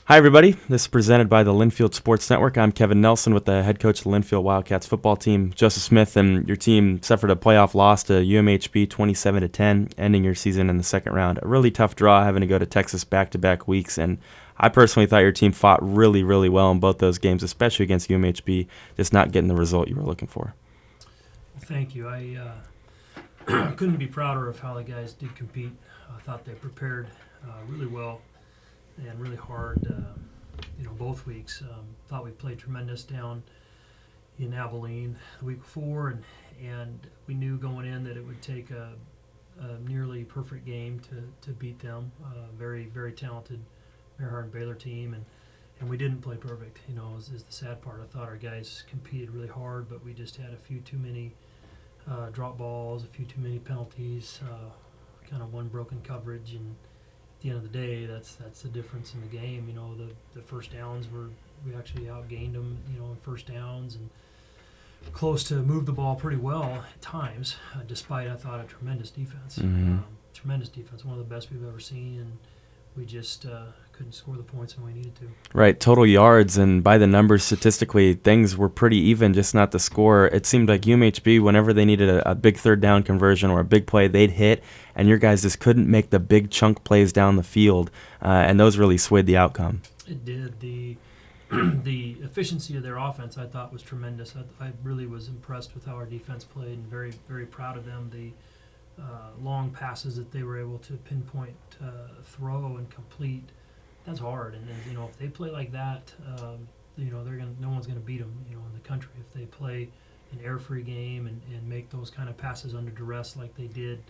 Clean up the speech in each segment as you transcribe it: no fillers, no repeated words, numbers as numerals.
Hi, everybody. This is presented by the Linfield Sports Network. I'm Kevin Nelson with the head coach of the Linfield Wildcats football team. Joseph Smith and your team suffered a playoff loss to UMHB 27-10, ending your season in the second round. A really tough draw, having to go to Texas back-to-back weeks, and I personally thought your team fought really, really well in both those games, especially against UMHB, just not getting the result you were looking for. Well, thank you. I couldn't be prouder of how the guys did compete. I thought they prepared really well and really hard, both weeks. Thought we played tremendous down in Abilene the week before, and we knew going in that it would take a nearly perfect game to beat them. Very, very talented Mary Hardin-Baylor team, and we didn't play perfect. Is the sad part. I thought our guys competed really hard, but we just had a few too many drop balls, a few too many penalties, kind of one broken coverage, and at the end of the day, that's the difference in the game. The first downs we actually outgained them, in first downs and close to moved the ball pretty well at times, despite I thought a tremendous defense. Tremendous defense, one of the best we've ever seen, and we just couldn't score the points when we needed to. Right, total yards, and by the numbers statistically, things were pretty even, just not the score. It seemed like UMHB, whenever they needed a big third down conversion or a big play, they'd hit, and your guys just couldn't make the big chunk plays down the field, and those really swayed the outcome. It did. The efficiency of their offense, I thought, was tremendous. I really was impressed with how our defense played, and very, very proud of them. The long passes that they were able to pinpoint, throw, and complete. That's hard, and if they play like that, no one's gonna beat them, in the country. If they play an air-free game and make those kind of passes under duress like they did,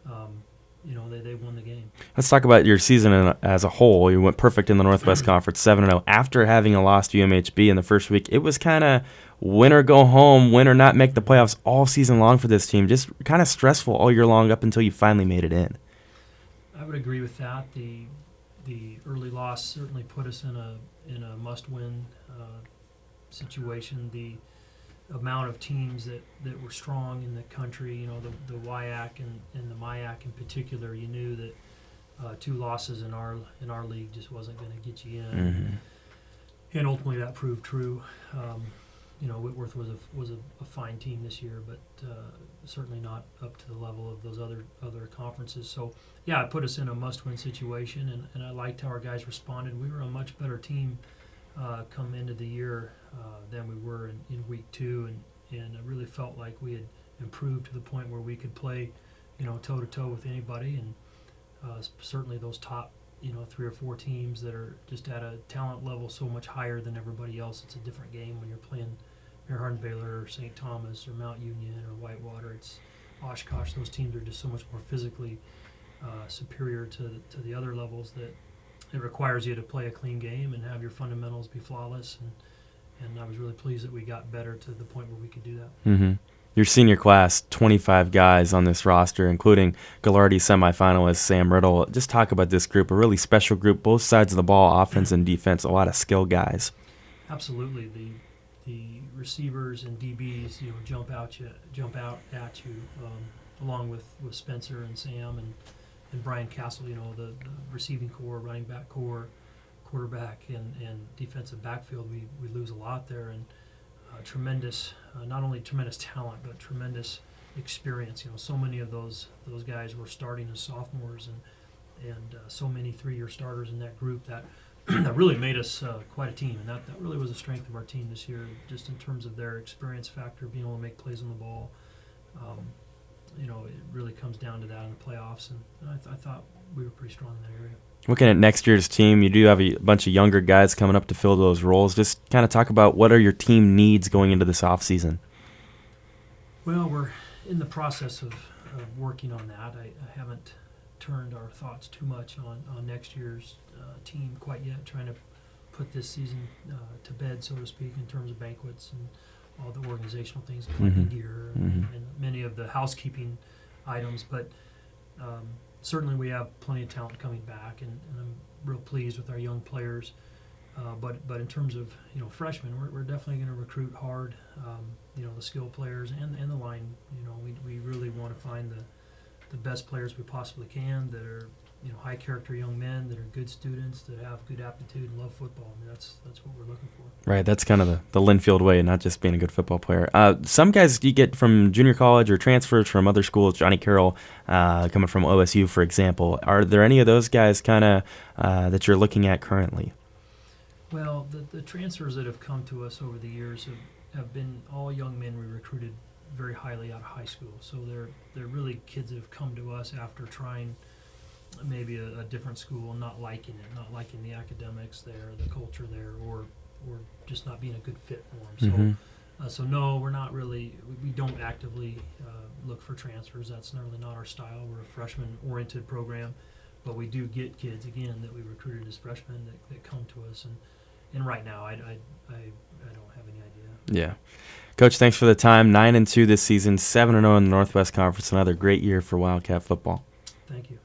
they won the game. Let's talk about your season as a whole. You went perfect in the Northwest Conference, 7-0. After having a loss to UMHB in the first week, it was kind of win or go home, win or not make the playoffs all season long for this team. Just kind of stressful all year long up until you finally made it in. I would agree with that. The early loss certainly put us in a must-win situation. The amount of teams that were strong in the country, the WIAC and the MIAC in particular, you knew that 2 losses in our league just wasn't going to get you in. Mm-hmm. And ultimately that proved true. Whitworth was a fine team this year, but certainly not up to the level of those other conferences. So yeah, it put us in a must-win situation, and I liked how our guys responded. We were a much better team come into the year than we were in week 2, and I really felt like we had improved to the point where we could play, toe-to-toe with anybody, and certainly those top 3 or 4 teams that are just at a talent level so much higher than everybody else. It's a different game when you're playing Mary Hardin-Baylor or St. Thomas or Mount Union or Whitewater. It's Oshkosh. Those teams are just so much more physically superior to the other levels that it requires you to play a clean game and have your fundamentals be flawless. And I was really pleased that we got better to the point where we could do that. Mm-hmm. Your senior class, 25 guys on this roster, including Gallardi semifinalist Sam Riddle. Just talk about this group, a really special group, both sides of the ball, offense and defense, a lot of skill guys. Absolutely. The receivers and DBs, jump out at you, along with Spencer and Sam and Brian Castle, the receiving core, running back core, quarterback, and defensive backfield. We lose a lot there, and tremendous, not only tremendous talent, but tremendous experience. So many of those guys were starting as sophomores, and so many 3-year starters in that group that really made us quite a team, and that really was a strength of our team this year, just in terms of their experience factor, being able to make plays on the ball. It really comes down to that in the playoffs, and I thought we were pretty strong in that area. Looking at next year's team, you do have a bunch of younger guys coming up to fill those roles. Just kind of talk about what are your team needs going into this offseason. Well, we're in the process of working on that. I haven't turned our thoughts too much on next year's team quite yet, trying to put this season to bed, so to speak, in terms of banquets and all the organizational things, collecting gear, and many of the housekeeping items. But certainly we have plenty of talent coming back, and I'm real pleased with our young players. But in terms of freshmen, we're definitely going to recruit hard. The skill players and the line. We really want to find the best players we possibly can that are high character young men that are good students that have good aptitude and love football. I mean, that's what we're looking for. Right, that's kind of the Linfield way, not just being a good football player. Some guys you get from junior college or transfers from other schools. Johnny Carroll, coming from OSU, for example. Are there any of those guys kind of that you're looking at currently? Well, the transfers that have come to us over the years have been all young men we recruited very highly out of high school. So they're really kids that have come to us after trying maybe a different school, not liking it, not liking the academics there, the culture there, or just not being a good fit for them. So no, we're not really. We don't actively look for transfers. That's really not our style. We're a freshman-oriented program, but we do get kids again that we recruited as freshmen that come to us. And right now, I don't have any idea. Yeah. Coach, thanks for the time. 9-2 this season, 7-0 in the Northwest Conference. Another great year for Wildcat football. Thank you.